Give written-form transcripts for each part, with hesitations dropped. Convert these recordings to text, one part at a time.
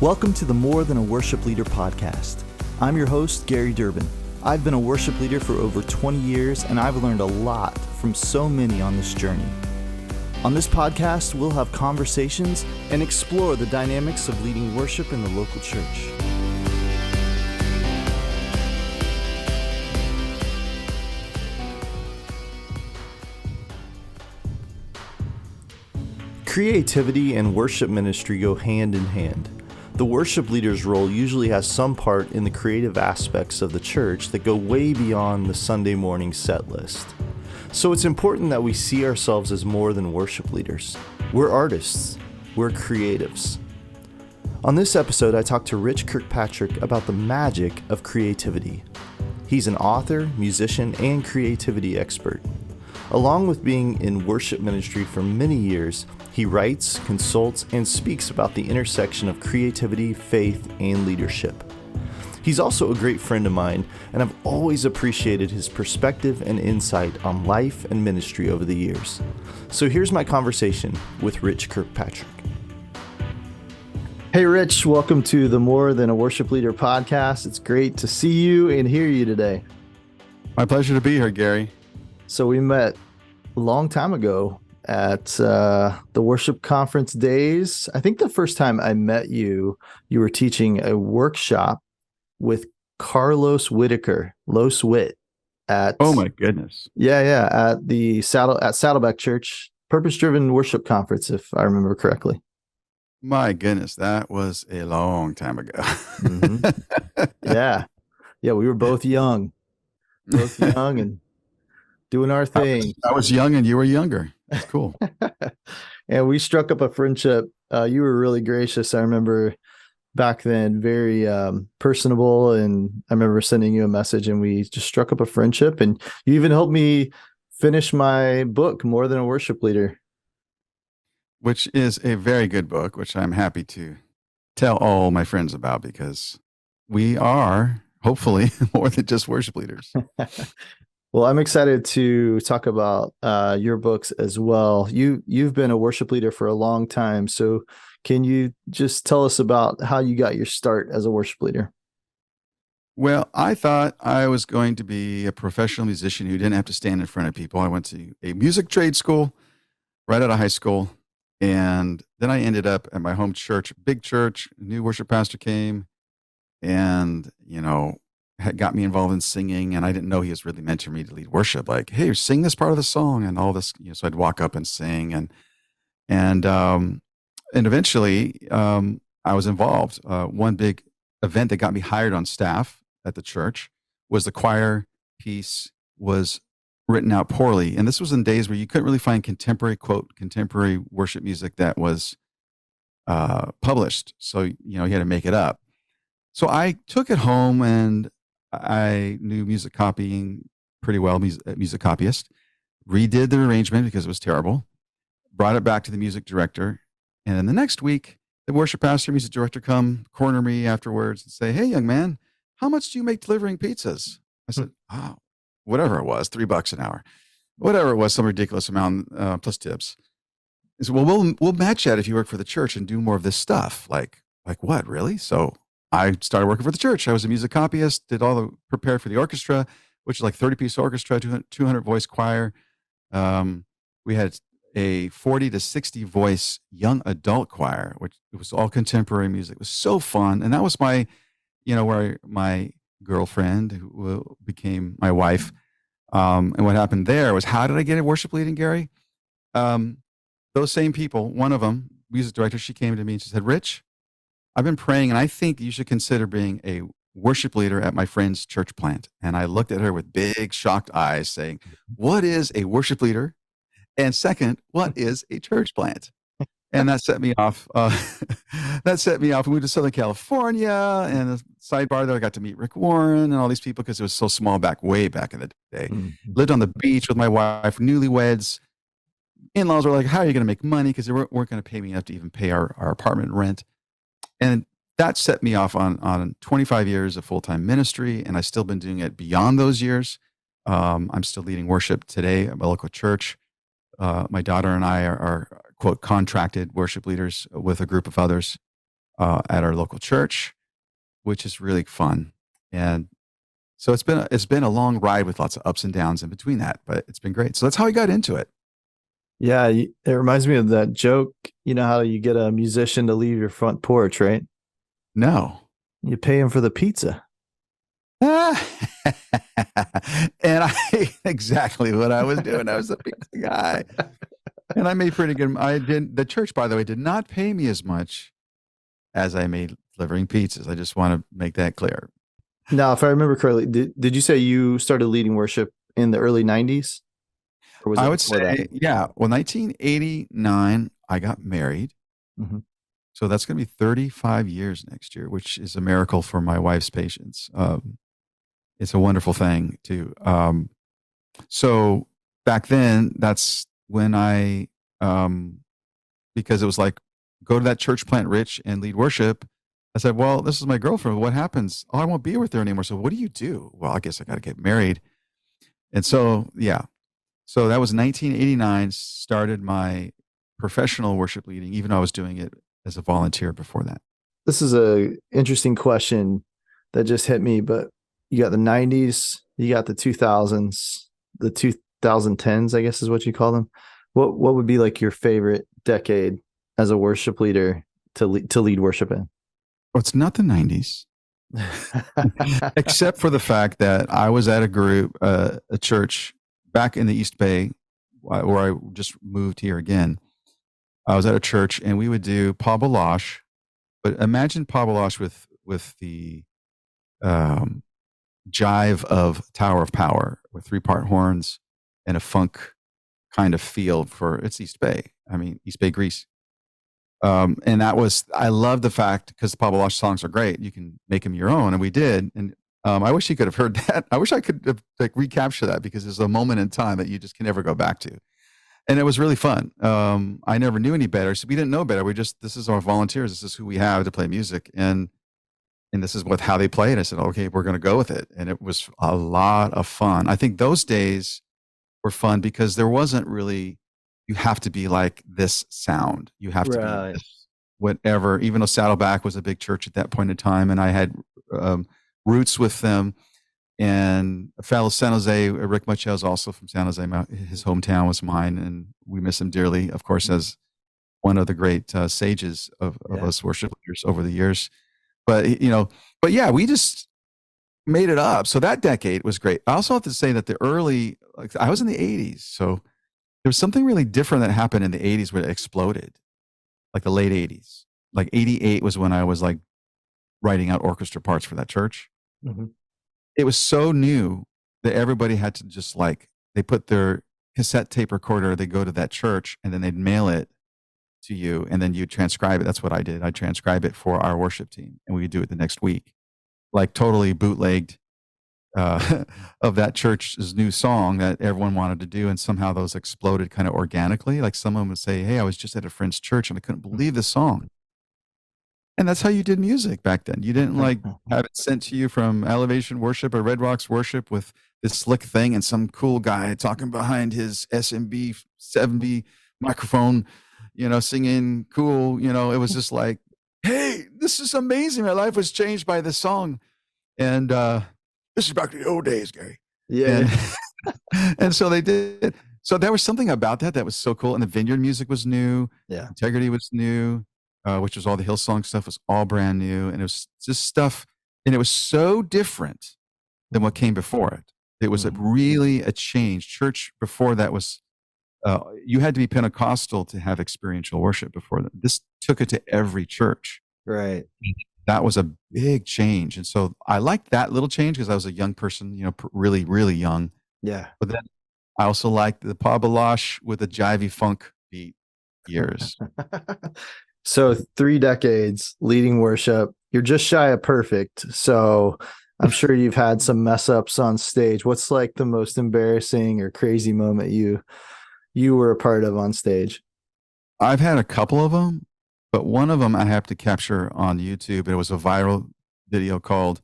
Welcome to the More Than a Worship Leader podcast. I'm your host, Gary Durbin. I've been a worship leader for over 20 years, and I've learned a lot from so many on this journey. On this podcast, we'll have conversations and explore the dynamics of leading worship in the local church. Creativity and worship ministry go hand in hand. The worship leader's role usually has some part in the creative aspects of the church that go way beyond the Sunday morning set list. So it's important that we see ourselves as more than worship leaders. We're artists. We're creatives. On this episode, I talked to Rich Kirkpatrick about the magic of creativity. He's an author, musician, and creativity expert. Along with being in worship ministry for many years, he writes, consults, and speaks about the intersection of creativity, faith, and leadership. He's also a great friend of mine, and I've always appreciated his perspective and insight on life and ministry over the years. So here's my conversation with Rich Kirkpatrick. Hey, Rich, welcome to the More Than a Worship Leader podcast. It's great to see you and hear you today. My pleasure to be here, Gary. So we met a long time ago at the worship conference days. I think the first time I met you, you were teaching a workshop with Carlos Whitaker, Los Wit, at oh my goodness, at the Saddleback Church Purpose-Driven Worship Conference, if I remember correctly. My goodness, that was a long time ago. Mm-hmm. Yeah, we were both young, and doing our thing. I was young and you were younger. That's cool. And we struck up a friendship. You were really gracious. I remember back then, very personable. And I remember sending you a message and we just struck up a friendship. And you even helped me finish my book, More Than a Worship Leader. Which is a very good book, which I'm happy to tell all my friends about because we are hopefully more than just worship leaders. Well, I'm excited to talk about your books as well. You've been a worship leader for a long time. So can you just tell us about how you got your start as a worship leader? Well, I thought I was going to be a professional musician who didn't have to stand in front of people. I went to a music trade school right out of high school. And then I ended up at my home church, big church, new worship pastor came and, got me involved in singing, and I didn't know he was really mentoring me to lead worship. Like, hey, sing this part of the song and all this. So I'd walk up and sing, and eventually I was involved. One big event that got me hired on staff at the church was the choir piece was written out poorly, and this was in days where you couldn't really find contemporary worship music that was published. So you had to make it up. So I took it home and I knew music copying pretty well, music copyist, redid the arrangement because it was terrible, brought it back to the music director. And then the next week, the worship pastor, music director come corner me afterwards and say, hey, young man, how much do you make delivering pizzas? I said, whatever it was, $3 an hour, whatever it was, some ridiculous amount plus tips. He said, well, we'll match that if you work for the church and do more of this stuff. Like what, really? So I started working for the church. I was a music copyist, prepared for the orchestra, which is like 30-piece orchestra, 200 voice choir. We had a 40 to 60 voice young adult choir, which it was all contemporary music. It was so fun. And that was my, where my girlfriend who became my wife. And what happened there was, how did I get a worship leading, Gary? Those same people, one of them, music director, she came to me and she said, Rich, I've been praying, and I think you should consider being a worship leader at my friend's church plant. And I looked at her with big, shocked eyes saying, what is a worship leader? And second, what is a church plant? And that set me off. We moved to Southern California, and the sidebar there, I got to meet Rick Warren and all these people because it was so small way back in the day. Mm-hmm. Lived on the beach with my wife, newlyweds. In-laws were like, how are you going to make money? Because they weren't going to pay me enough to even pay our apartment rent. And that set me off on 25 years of full-time ministry, and I've still been doing it beyond those years. I'm still leading worship today at my local church. My daughter and I are quote, contracted worship leaders with a group of others. at our local church, which is really fun. And so it's been a long ride with lots of ups and downs in between that, but it's been great. So that's how I got into it. Yeah, it reminds me of that joke. You know how you get a musician to leave your front porch, right? No. You pay him for the pizza. And I exactly what I was doing. I was the pizza guy. And I made pretty good. The church, by the way, did not pay me as much as I made delivering pizzas. I just want to make that clear. Now, if I remember correctly, did you say you started leading worship in the early 90s? Or was I it would before that? say, yeah. Well, 1989, I got married. Mhm. So that's going to be 35 years next year, which is a miracle for my wife's patience. It's a wonderful thing too. So back then, that's when because it was like, go to that church plant rich and lead worship. I said, well, this is my girlfriend. What happens? Oh, I won't be with her anymore. So what do you do? Well, I guess I got to get married. And so, yeah. So that was 1989, started my professional worship leading, even though I was doing it as a volunteer before that. This is a interesting question that just hit me, but you got the 90s, you got the 2000s, the 2010s, I guess is what you call them. What would be like your favorite decade as a worship leader to lead worship in? Well, it's not the 90s, except for the fact that I was at a church back in the East Bay, where I just moved here again. I was at a church and we would do Paul Balash, but imagine Paul Balash with the um, jive of Tower of Power with 3-part horns and a funk kind of feel for it's East Bay. I mean, East Bay, Greece. And I love the fact because the Paul Balash songs are great. You can make them your own. And we did. And I wish you could have heard that. I wish I could have like recapture that because there's a moment in time that you just can never go back to. And it was really fun. I never knew any better. So we didn't know better. This is our volunteers. This is who we have to play music. And this is how they play it. I said, okay, we're going to go with it. And it was a lot of fun. I think those days were fun because there wasn't really, you have to be like this sound. You have to be Right. this, whatever, even though Saddleback was a big church at that point in time. And I had roots with them. And a fellow San Jose, Rick Muchel is also from San Jose. His hometown was mine. And we miss him dearly, of course, as one of the great sages of us worship leaders over the years. But, but yeah, we just made it up. So that decade was great. I also have to say that I was in the 80s. So there was something really different that happened in the 80s where it exploded, like the late 80s. Like 88 was when I was like writing out orchestra parts for that church. Mm-hmm. It was so new that everybody had to just they put their cassette tape recorder, they go to that church and then they'd mail it to you and then you transcribe it. That's what I did. I transcribe it for our worship team and we would do it the next week, like totally bootlegged of that church's new song that everyone wanted to do. And somehow those exploded kind of organically. Like someone would say, hey, I was just at a friend's church and I couldn't believe this song. And that's how you did music back then. You didn't have it sent to you from Elevation Worship or Red Rocks Worship with this slick thing and some cool guy talking behind his SMB 7B microphone, singing cool. It was just like, hey, this is amazing. My life was changed by this song. And this is back to the old days, Gary. Yeah. And so they did. So there was something about that was so cool. And the Vineyard music was new. Yeah. Integrity was new. Which was all the Hillsong stuff was all brand new. And it was just stuff. And it was so different than what came before it. It was really a change. Church before that was, you had to be Pentecostal to have experiential worship before that. This took it to every church. Right. That was a big change. And so I liked that little change because I was a young person, really, really young. Yeah. But then I also liked the Paul Balash with the jivey funk beat years. So 3 decades leading worship. You're just shy of perfect. So I'm sure you've had some mess ups on stage. What's like the most embarrassing or crazy moment you were a part of on stage? I've had a couple of them, but one of them I have to capture on YouTube. It was a viral video called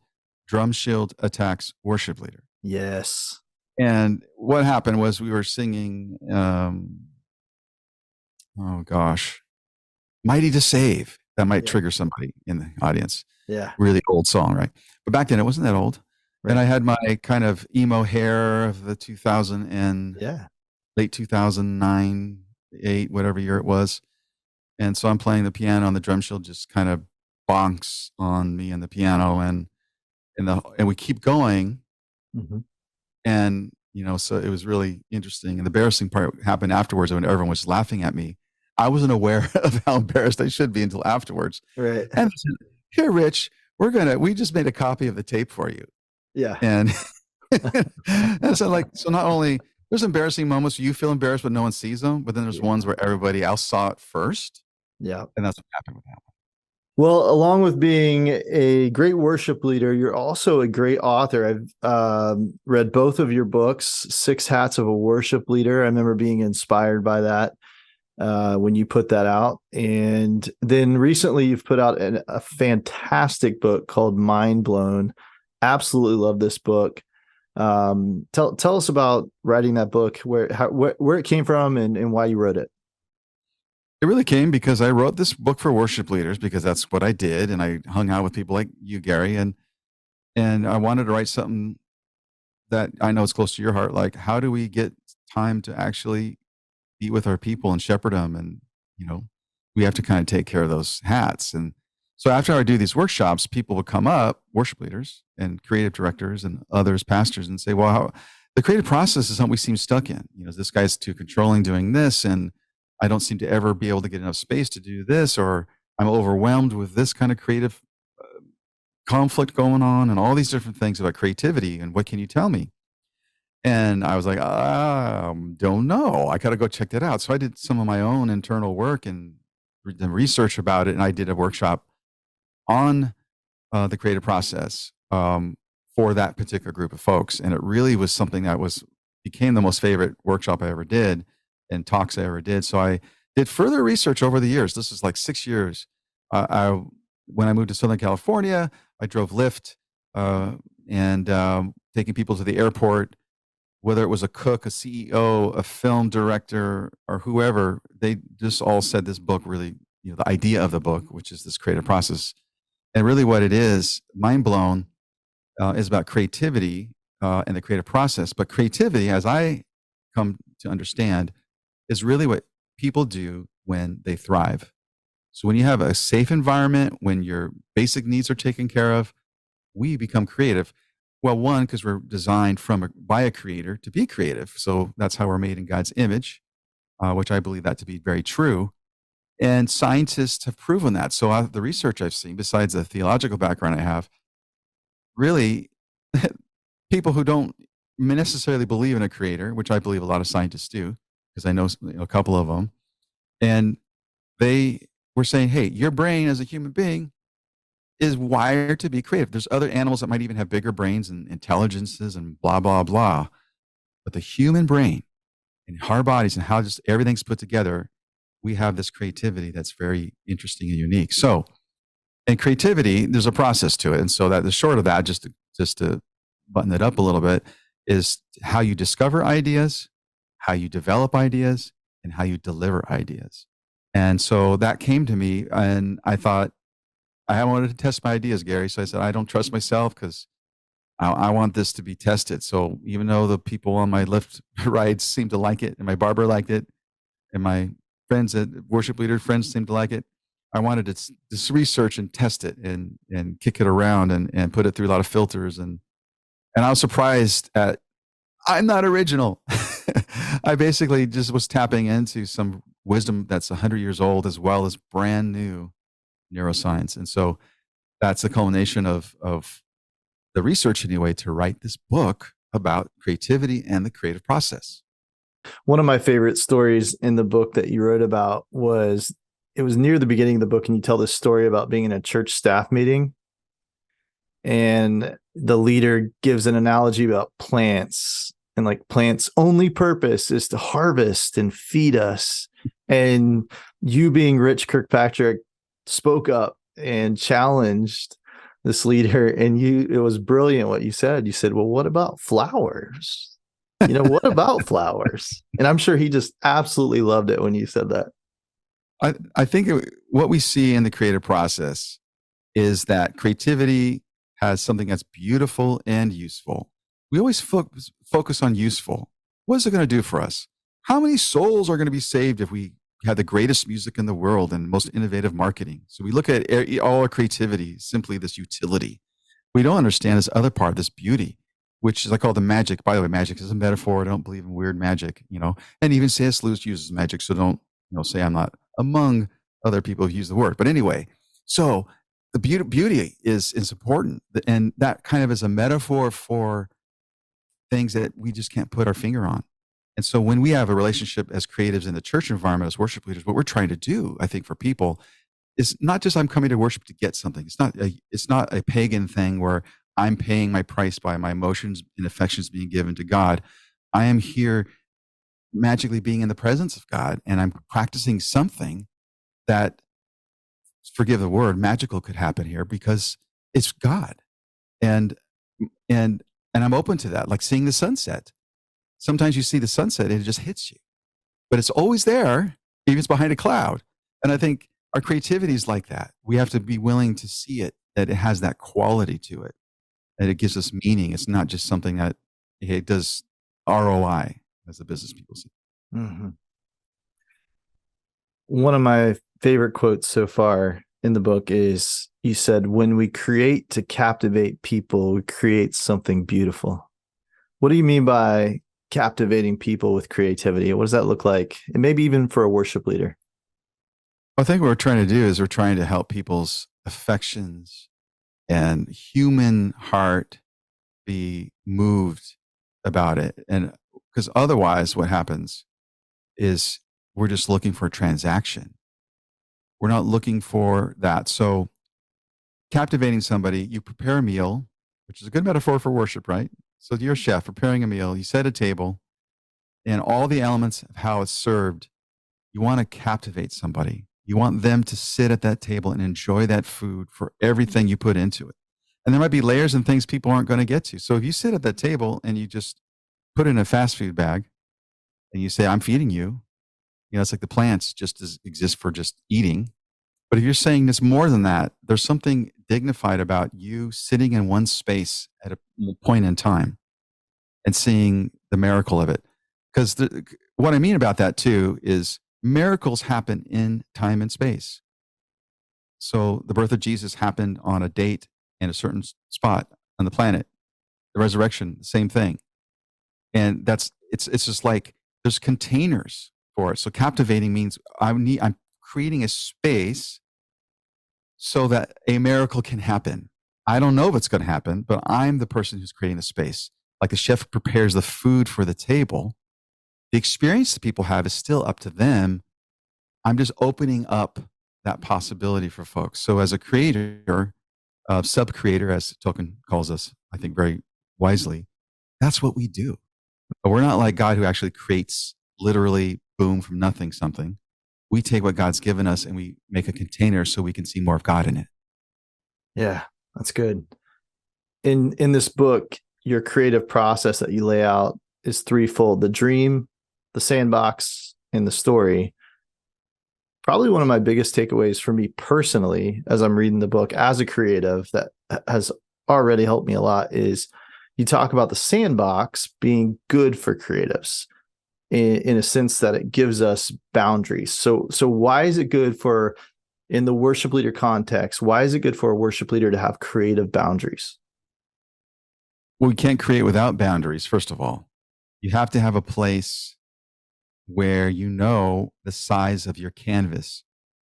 Drum Shield Attacks Worship Leader. Yes. And what happened was we were singing, oh gosh, Mighty to Save. That might Yeah. trigger somebody in the audience. Yeah. Really old song, right? But back then it wasn't that old. And Right. I had my kind of emo hair of the 2000 and Yeah. late 2009, 8, whatever year it was. And so I'm playing the piano and the drum shield just kind of bonks on me and the piano and we keep going. Hmm. And, so it was really interesting. And the embarrassing part happened afterwards when everyone was laughing at me. I wasn't aware of how embarrassed I should be until afterwards. Right. And they said, "Here, Rich, we just made a copy of the tape for you." Yeah. And, and so not only there's embarrassing moments where you feel embarrassed, but no one sees them, but then there's Yeah. ones where everybody else saw it first. Yeah. And that's what happened with that Well, along with being a great worship leader, you're also a great author. I've read both of your books, Six Hats of a Worship Leader. I remember being inspired by that when you put that out. And then recently you've put out a fantastic book called Mind Blown. Absolutely love this book. Tell us about writing that book, where it came from and why you wrote it. It really came because I wrote this book for worship leaders because that's what I did. And I hung out with people like you, Gary, and I wanted to write something that I know is close to your heart. Like, how do we get time to actually be with our people and shepherd them? And, we have to kind of take care of those hats. And so after I do these workshops, people would come up, worship leaders and creative directors and others, pastors, and say, well, the creative process is something we seem stuck in. This guy's too controlling doing this. And I don't seem to ever be able to get enough space to do this, or I'm overwhelmed with this kind of creative conflict going on and all these different things about creativity. And what can you tell me? And I was like, don't know. I got to go check that out. So I did some of my own internal work and the research about it. And I did a workshop on the creative process for that particular group of folks. And it really was something that became the most favorite workshop I ever did and talks I ever did. So I did further research over the years. This was like 6 years. When I moved to Southern California, I drove Lyft and taking people to the airport, whether it was a cook, a CEO, a film director, or whoever, they just all said this book really, the idea of the book, which is this creative process. And really what it is, Mind Blown, is about creativity and the creative process. But creativity, as I come to understand, is really what people do when they thrive. So when you have a safe environment, when your basic needs are taken care of, we become creative. Well, one, because we're designed by a creator to be creative. So that's how we're made in God's image, which I believe that to be very true. And scientists have proven that. So the research I've seen, besides the theological background I have, really people who don't necessarily believe in a creator, which I believe a lot of scientists do, because I know a couple of them, and they were saying, hey, your brain as a human being is wired to be creative. There's other animals that might even have bigger brains and intelligences and blah, blah, blah. But the human brain and our bodies and how just everything's put together, we have this creativity that's very interesting and unique. So, and creativity, there's a process to it. And so that the short of that, just to button it up a little bit, is how you discover ideas, how you develop ideas, and how you deliver ideas. And so that came to me, and I thought, I wanted to test my ideas, Gary. So I said, I don't trust myself because I want this to be tested. So even though the people on my Lyft rides seemed to like it, and my barber liked it, and my friends, worship leader friends seemed to like it, I wanted to just research and test it and kick it around and put it through a lot of filters. And I was surprised at, I'm not original. I basically just was tapping into some wisdom that's 100 years old, as well as brand new neuroscience. And so that's the culmination of the research anyway, to write this book about creativity and the creative process. One of my favorite stories in the book that you wrote about was, it was near the beginning of the book, and you tell this story about being in a church staff meeting, and the leader gives an analogy about plants, and like plants' only purpose is to harvest and feed us. And you, being Rich Kirkpatrick, spoke up and challenged this leader, and it was brilliant what you said. You said, well, what about flowers? What about flowers? And I'm sure he just absolutely loved it when you said that. I think what we see in the creative process is that creativity has something that's beautiful and useful. We always focus on useful. What is it going to do for us? How many souls are going to be saved if we have the greatest music in the world and most innovative marketing? So we look at all our creativity, simply this utility. We don't understand this other part, this beauty, which is I call the magic. By the way, magic is a metaphor. I don't believe in weird magic, and even C.S. Lewis uses magic. So don't, say I'm not among other people who use the word. But anyway, so the beauty is important. And that kind of is a metaphor for things that we just can't put our finger on. And so when we have a relationship as creatives in the church environment, as worship leaders, what we're trying to do, I think, for people is not just I'm coming to worship to get something. It's not a pagan thing where I'm paying my price by my emotions and affections being given to God. I am here magically being in the presence of God, and I'm practicing something that, forgive the word, magical could happen here because it's God. And and I'm open to that, like seeing the sunset. Sometimes you see the sunset and it just hits you, but it's always there, even if it's behind a cloud. And I think our creativity is like that. We have to be willing to see it, that it has that quality to it, that it gives us meaning. It's not just something that it does ROI, as the business people say. Mm-hmm. One of my favorite quotes so far in the book is you said, when we create to captivate people, we create something beautiful. What do you mean by captivating people with creativity? What does that look like? And maybe even for a worship leader. I think what we're trying to do is we're trying to help people's affections and human heart be moved about it. And because otherwise what happens is we're just looking for a transaction. We're not looking for that. So captivating somebody, you prepare a meal, which is a good metaphor for worship, right? So you're a chef preparing a meal, you set a table, and all the elements of how it's served, you want to captivate somebody. You want them to sit at that table and enjoy that food for everything you put into it. And there might be layers and things people aren't going to get to. So if you sit at that table and you just put it in a fast food bag and you say, I'm feeding you, it's like the plants just exist for just eating. But if you're saying it's more than that, there's something dignified about you sitting in one space at a point in time and seeing the miracle of it. Because what I mean about that too is miracles happen in time and space. So the birth of Jesus happened on a date in a certain spot on the planet. The resurrection, the same thing. And it's just like there's containers for it. So captivating means I'm creating a space so that a miracle can happen. I don't know if it's going to happen, but I'm the person who's creating the space. Like the chef prepares the food for the table. The experience that people have is still up to them. I'm just opening up that possibility for folks. So as a creator, sub-creator, as Tolkien calls us, I think very wisely, that's what we do. But we're not like God who actually creates literally, boom, from nothing something. We take what God's given us and we make a container so we can see more of God in it. Yeah, that's good. In this book, your creative process that you lay out is threefold: the dream, the sandbox, and the story. Probably one of my biggest takeaways for me personally, as I'm reading the book as a creative, that has already helped me a lot, is you talk about the sandbox being good for creatives in a sense that it gives us boundaries. So why is it good for, in the worship leader context, why is it good for a worship leader to have creative boundaries? Well, we can't create without boundaries, first of all. You have to have a place where you know the size of your canvas.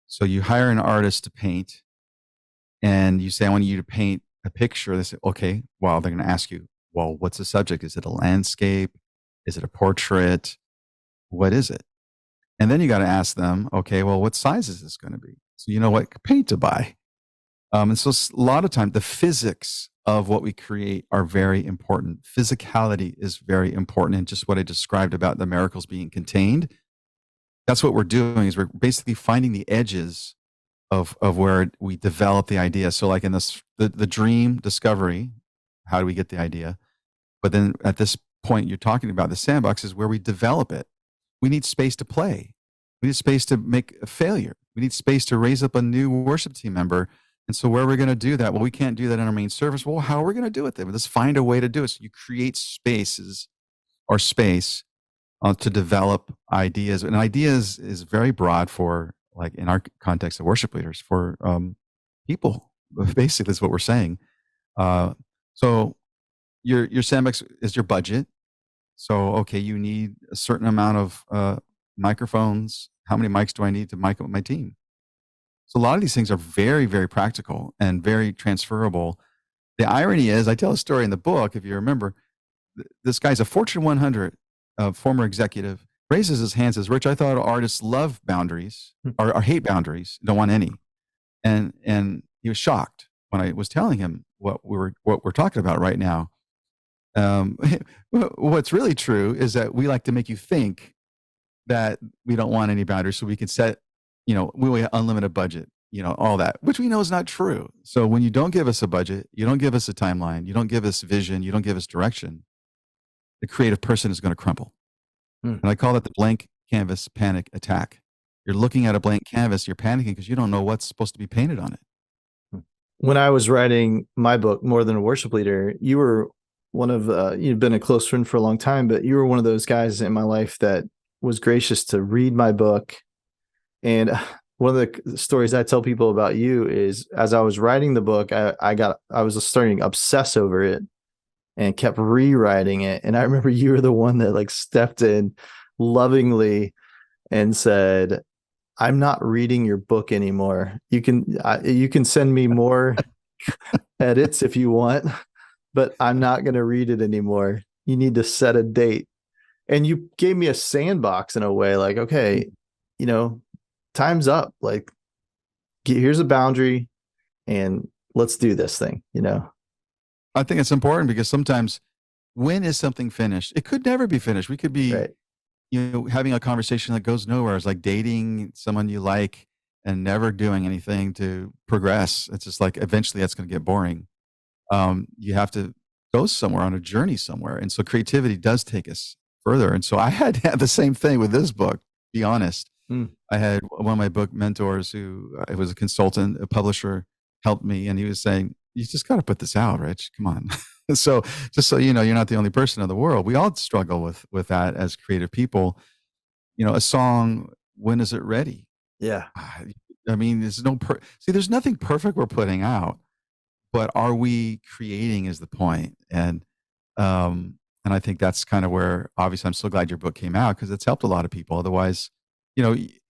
So you hire an artist to paint and you say, I want you to paint a picture. They say, okay, well, they're going to ask you, well, what's the subject? Is it a landscape? Is it a portrait? What is it? And then you got to ask them, okay, well, what size is this going to be? So you know what paint to buy. And so a lot of times the physics of what we create are very important. Physicality is very important. And just what I described about the miracles being contained, that's what we're doing, is we're basically finding the edges of where we develop the idea. So like in this, the dream discovery, how do we get the idea? But then at this point you're talking about, the sandbox is where we develop it. We need space to play. We need space to make a failure. We need space to raise up a new worship team member. And so where are we going to do that? Well, we can't do that in our main service. Well, how are we going to do it then? Let's find a way to do it. So you create spaces or space to develop ideas. And ideas is very broad for, like in our context of worship leaders, for people. Basically, is what we're saying. So your sandbox is your budget. So, okay, you need a certain amount of microphones. How many mics do I need to mic up my team? So a lot of these things are very, very practical and very transferable. The irony is, I tell a story in the book, if you remember, this guy's a Fortune 100 former executive, raises his hand, says, Rich, I thought artists love boundaries or hate boundaries, don't want any. And he was shocked when I was telling him what we're talking about right now. What's really true is that we like to make you think that we don't want any boundaries so we can set, we have unlimited budget, all that, which we know is not true. So when you don't give us a budget, you don't give us a timeline, you don't give us vision, you don't give us direction, the creative person is going to crumble. And I call that the blank canvas panic attack. You're looking at a blank canvas, you're panicking because you don't know what's supposed to be painted on it. When I was writing my book, More Than a Worship Leader, you were one of, you've been a close friend for a long time, but you were one of those guys in my life that was gracious to read my book. And one of the stories I tell people about you is, as I was writing the book, I was starting to obsess over it and kept rewriting it. And I remember you were the one that stepped in lovingly and said, I'm not reading your book anymore. You can send me more edits if you want, but I'm not going to read it anymore. You need to set a date. And you gave me a sandbox in a way, okay, time's up. Here's a boundary and let's do this thing, I think it's important because sometimes when is something finished? It could never be finished. We could be, right, having a conversation that goes nowhere. It's like dating someone you like and never doing anything to progress. It's just eventually that's going to get boring. You have to go somewhere on a journey somewhere. And so creativity does take us further. And so I had the same thing with this book, to be honest. I had one of my book mentors who was a consultant, a publisher, helped me. And he was saying, you just got to put this out, Rich. Come on. So just so you know, you're not the only person in the world. We all struggle with that as creative people. A song, when is it ready? Yeah. I mean, there's nothing perfect we're putting out, but are we creating is the point. And I think that's kind of where, obviously, I'm so glad your book came out because it's helped a lot of people. Otherwise, in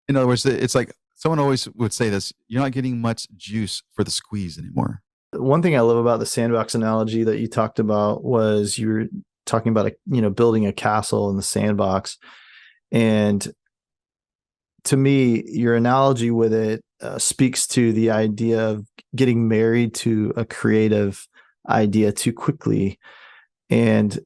other words, it's like someone always would say this, you're not getting much juice for the squeeze anymore. One thing I love about the sandbox analogy that you talked about was you were talking about, building a castle in the sandbox. And to me, your analogy with it speaks to the idea of getting married to a creative idea too quickly. And,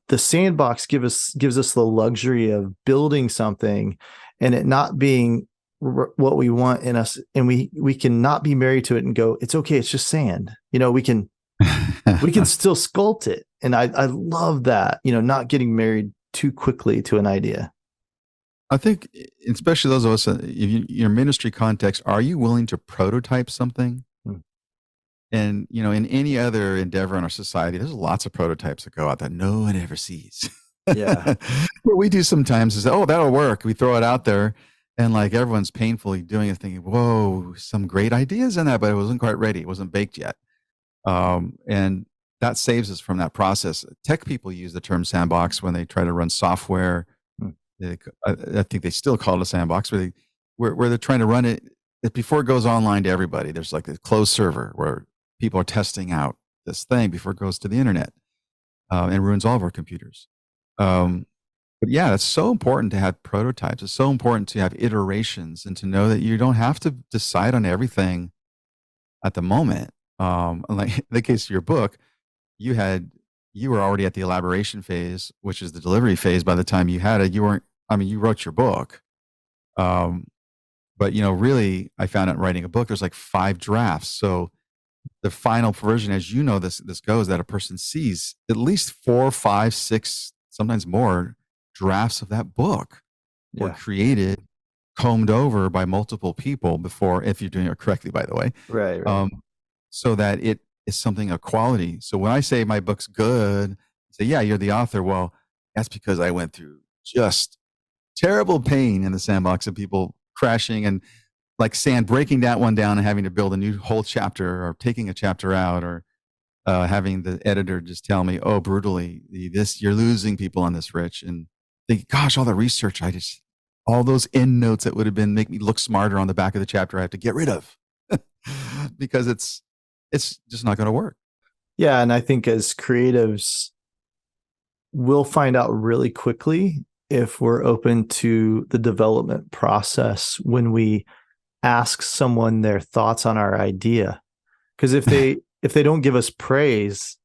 the sandbox gives us the luxury of building something and it not being what we want in us, and we can not be married to it and go, it's okay, it's just sand. We can still sculpt it. And I love that, not getting married too quickly to an idea. I think, especially those of us in your ministry context, are you willing to prototype something? And, in any other endeavor in our society, there's lots of prototypes that go out that no one ever sees. Yeah. What we do sometimes is, that'll work. We throw it out there and everyone's painfully doing it thinking, whoa, some great ideas in that, but it wasn't quite ready. It wasn't baked yet. And that saves us from that process. Tech people use the term sandbox when they try to run software. I think they still call it a sandbox where they're trying to run it before it goes online to everybody. There's a closed server where people are testing out this thing before it goes to the internet and ruins all of our computers. But yeah, it's so important to have prototypes. It's so important to have iterations and to know that you don't have to decide on everything at the moment. Like in the case of your book, you were already at the elaboration phase, which is the delivery phase. By the time you had it, you wrote your book. But really, I found out writing a book, there's 5 drafts. So the final version, as you know, this goes, that a person sees at least 4, 5, 6, sometimes more drafts of that book. were Yeah. created, combed over by multiple people before, if you're doing it correctly, by the way, Right, right. um, so that it is something of quality. So when I say my book's good, say, yeah, you're the author. Well, that's because I went through just terrible pain in the sandbox of people crashing and like sand breaking that one down and having to build a new whole chapter, or taking a chapter out, or having the editor just tell me, oh, brutally, this, you're losing people on this, Rich. And think, gosh, all the research, all those end notes that would have been make me look smarter on the back of the chapter, I have to get rid of because it's just not going to work. Yeah, and I think as creatives, we'll find out really quickly if we're open to the development process when we ask someone their thoughts on our idea. Because if they don't give us praise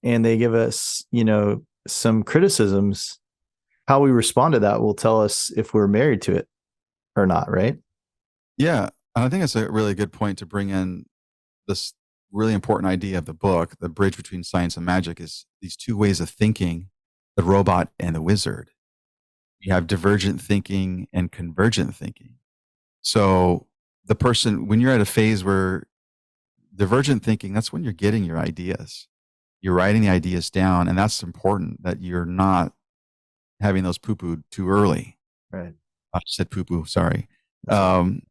and they give us, some criticisms, how we respond to that will tell us if we're married to it or not, right? Yeah. And I think it's a really good point to bring in this really important idea of the book. The bridge between science and magic is these two ways of thinking, the robot and the wizard. You have divergent thinking and convergent thinking. So the person, when you're at a phase where divergent thinking, that's when you're getting your ideas. You're writing the ideas down, and that's important that you're not having those poo-poo too early. Right. I said poo-poo, sorry. Um,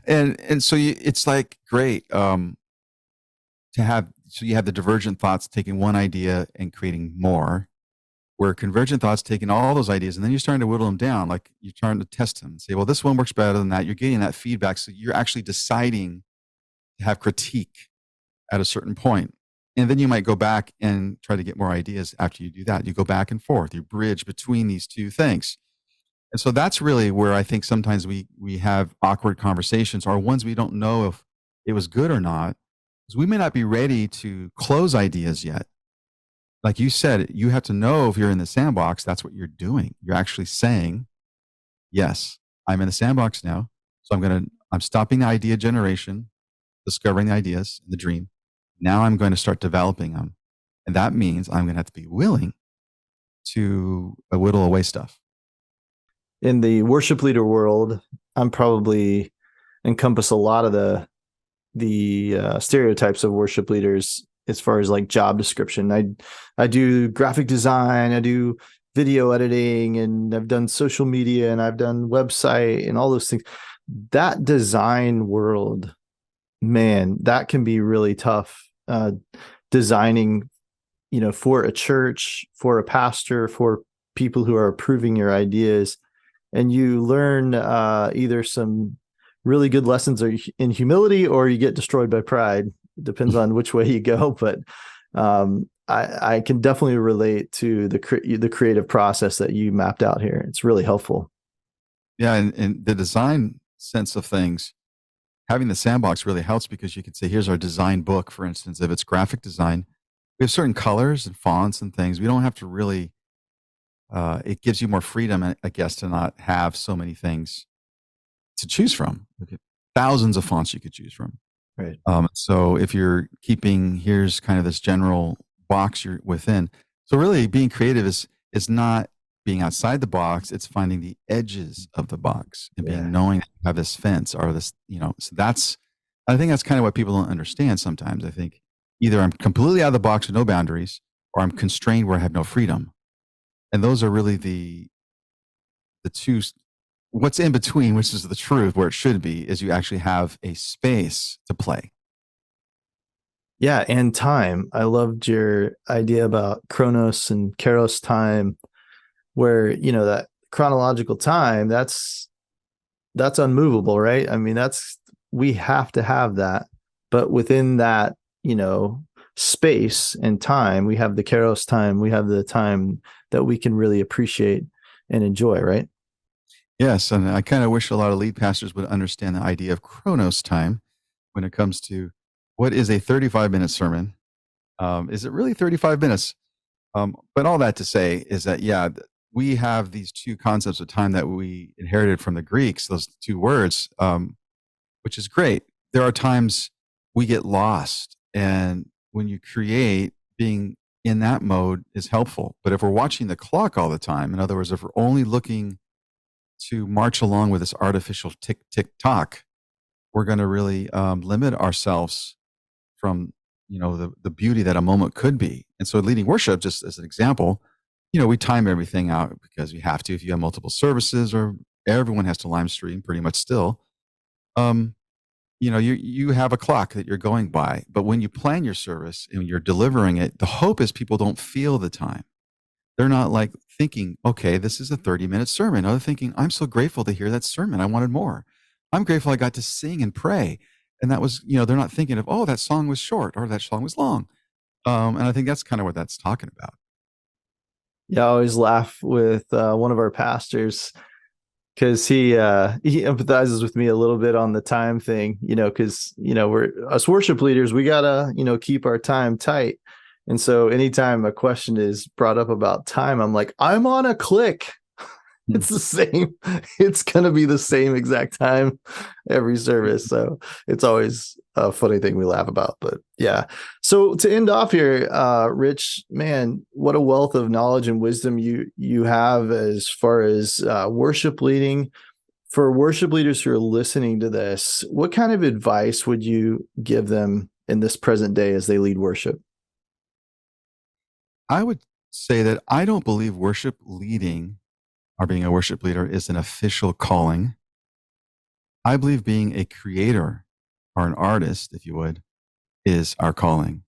and so it's like great to have, so you have the divergent thoughts taking one idea and creating more, where convergent thoughts taking all those ideas and then you're starting to whittle them down, like you're trying to test them and say, well, this one works better than that. You're getting that feedback, so you're actually deciding to have critique at a certain point. And then you might go back and try to get more ideas after you do that. You go back and forth, you bridge between these two things. And so that's really where I think sometimes we have awkward conversations, or ones we don't know if it was good or not, because we may not be ready to close ideas yet. Like you said, you have to know if you're in the sandbox, that's what you're doing. You're actually saying, yes, I'm in the sandbox now. So I'm stopping the idea generation, discovering the ideas in the dream. Now I'm going to start developing them. And that means I'm going to have to be willing to whittle away stuff. In the worship leader world, I'm probably encompass a lot of the stereotypes of worship leaders as far as like job description. I do graphic design, I do video editing, and I've done social media, and I've done website and all those things. That design world, man, that can be really tough. Designing, for a church, for a pastor, for people who are approving your ideas, and you learn either some really good lessons in humility, or you get destroyed by pride. It depends on which way you go, but I can definitely relate to the creative process that you mapped out here. It's really helpful. Yeah, and the design sense of things, having the sandbox really helps, because you could say, here's our design book, for instance. If it's graphic design, we have certain colors and fonts and things. We don't have to really, it gives you more freedom, I guess, to not have so many things to choose from. Thousands of fonts you could choose from. Right. So if you're keeping, here's kind of this general box you're within. So really being creative is not being outside the box, it's finding the edges of the box and being knowing that you have this fence or this, so I think that's kind of what people don't understand sometimes. I think either I'm completely out of the box with no boundaries, or I'm constrained where I have no freedom. And those are really the two. What's in between, which is the truth, where it should be, is you actually have a space to play. Yeah, and time. I loved your idea about Chronos and Kairos time, where that chronological time, that's unmovable, right? I mean, we have to have that, but within that, space and time, we have the Kairos time, we have the time that we can really appreciate and enjoy, right? Yes, and I kind of wish a lot of lead pastors would understand the idea of Chronos time when it comes to what is a 35-minute sermon. Is it really 35 minutes? But all that to say is that, yeah, we have these two concepts of time that we inherited from the Greeks, those two words, which is great. There are times we get lost, and when you create, being in that mode is helpful. But if we're watching the clock all the time, in other words, if we're only looking to march along with this artificial tick, tick, tock, we're going to really limit ourselves from, the beauty that a moment could be. And so leading worship, just as an example, we time everything out because we have to. If you have multiple services, or everyone has to live stream pretty much still, um, you have a clock that you're going by. But when you plan your service and you're delivering it, the hope is people don't feel the time. They're not like thinking, okay, this is a 30-minute sermon. They're thinking, I'm so grateful to hear that sermon. I wanted more. I'm grateful I got to sing and pray. And that was, they're not thinking of, oh, that song was short or that song was long. And I think that's kind of what that's talking about. Yeah, I always laugh with one of our pastors because he empathizes with me a little bit on the time thing, because we're us worship leaders, we gotta keep our time tight. And so anytime a question is brought up about time, I'm like, I'm on a click. It's the same. It's going to be the same exact time every service. So it's always a funny thing we laugh about. But yeah. So to end off here, Rich, man, what a wealth of knowledge and wisdom you have as far as worship leading. For worship leaders who are listening to this, what kind of advice would you give them in this present day as they lead worship? I would say that I don't believe worship leading or being a worship leader is an official calling. I believe being a creator or an artist, if you would, is our calling.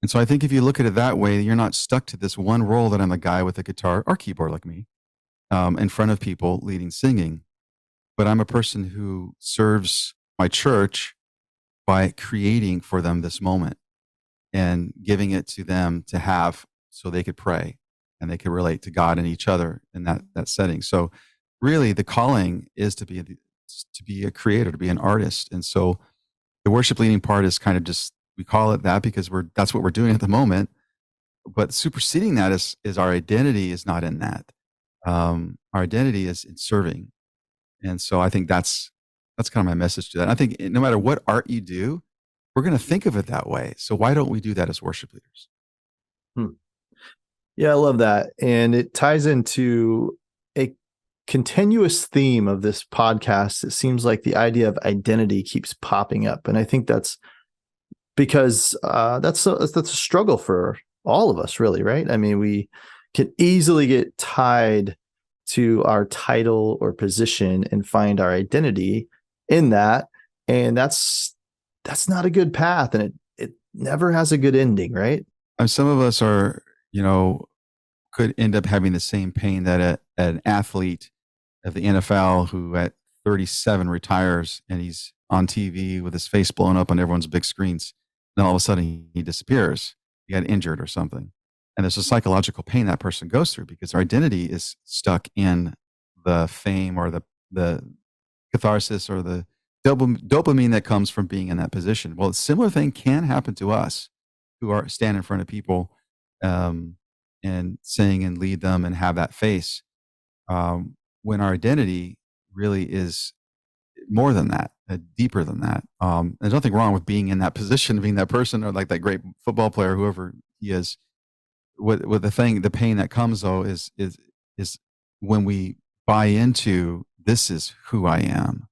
And so I think if you look at it that way, you're not stuck to this one role that I'm a guy with a guitar or keyboard like me in front of people leading singing. But I'm a person who serves my church by creating for them this moment and giving it to them to have so they could pray and they could relate to God and each other in that setting. So really the calling is to be a creator, to be an artist. And so the worship leading part is kind of just, we call it that because that's what we're doing at the moment. But superseding that is our identity is not in that. Our identity is in serving. And so I think that's kind of my message to that. I think no matter what art you do, we're going to think of it that way. So why don't we do that as worship leaders? Yeah, I love that. And it ties into a continuous theme of this podcast. It seems like the idea of identity keeps popping up. And I think that's because that's a struggle for all of us, really, right? I mean, we can easily get tied to our title or position and find our identity in that. And that's not a good path. And it never has a good ending, right? And some of us are, could end up having the same pain that an athlete of the NFL who at 37 retires and he's on TV with his face blown up on everyone's big screens. Then all of a sudden he disappears. He got injured or something. And there's a psychological pain that person goes through because our identity is stuck in the fame or the catharsis or the dopamine that comes from being in that position. Well, a similar thing can happen to us who are stand in front of people and sing and lead them and have that face when our identity really is more than that, deeper than that. There's nothing wrong with being in that position, being that person or like that great football player, whoever he is. With the pain that comes though is when we buy into this is who I am.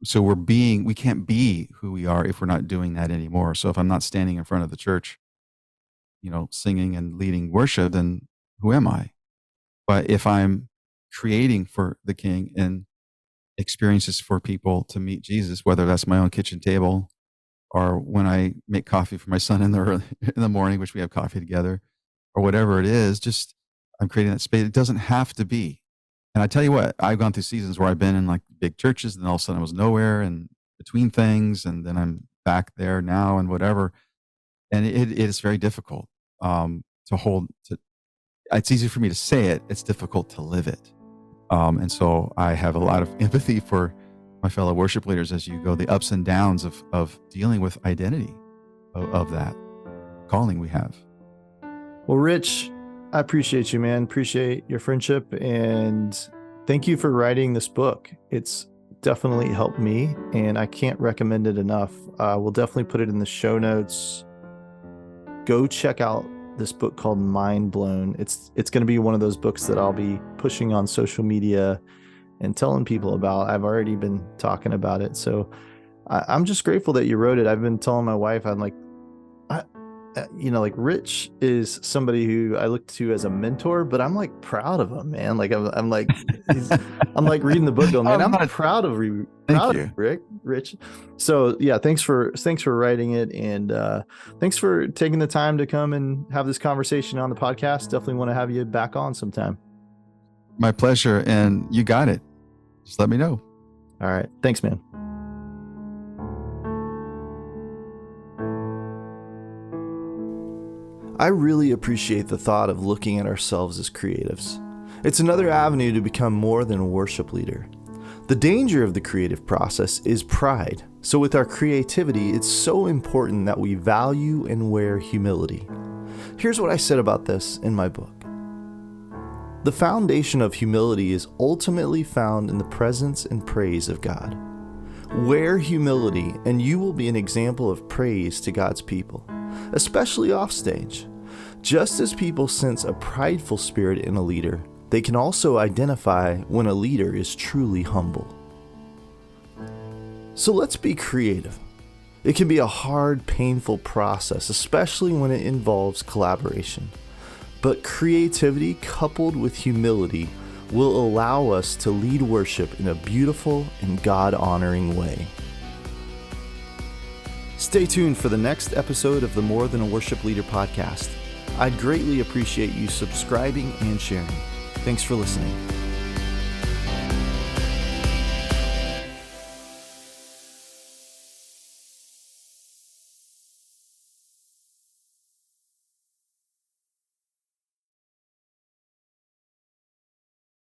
So we can't be who we are if we're not doing that anymore. So if I'm not standing in front of the church, singing and leading worship, then who am I? But if I'm creating for the King and experiences for people to meet Jesus, whether that's my own kitchen table or when I make coffee for my son in the morning, which we have coffee together, or whatever it is, just I'm creating that space. It doesn't have to be. And I tell you what, I've gone through seasons where I've been in like big churches and all of a sudden I was nowhere and between things. And then I'm back there now and whatever. And it is very difficult it's easy for me to say it. It's difficult to live it. And so I have a lot of empathy for my fellow worship leaders as you go, the ups and downs of dealing with identity of that calling we have. Well, Rich, I appreciate you, man. Appreciate your friendship. And thank you for writing this book. It's definitely helped me and I can't recommend it enough. We'll definitely put it in the show notes. Go check out this book called Mind Blown. It's going to be one of those books that I'll be pushing on social media and telling people about. I've already been talking about it. So I'm just grateful that you wrote it. I've been telling my wife, I'm like, like Rich is somebody who I look to as a mentor, but I'm like proud of him, man. Like I'm like, I'm like reading the book going, man, I'm proud of you. Proud of you, Rich. So yeah, thanks for writing it. And thanks for taking the time to come and have this conversation on the podcast. Definitely want to have you back on sometime. My pleasure. And you got it. Just let me know. All right. Thanks, man. I really appreciate the thought of looking at ourselves as creatives. It's another avenue to become more than a worship leader. The danger of the creative process is pride. So with our creativity, it's so important that we value and wear humility. Here's what I said about this in my book. The foundation of humility is ultimately found in the presence and praise of God. Wear humility, and you will be an example of praise to God's people, especially offstage. Just as people sense a prideful spirit in a leader, they can also identify when a leader is truly humble. So let's be creative. It can be a hard, painful process, especially when it involves collaboration. But creativity coupled with humility will allow us to lead worship in a beautiful and God-honoring way. Stay tuned for the next episode of the More Than a Worship Leader podcast. I'd greatly appreciate you subscribing and sharing. Thanks for listening.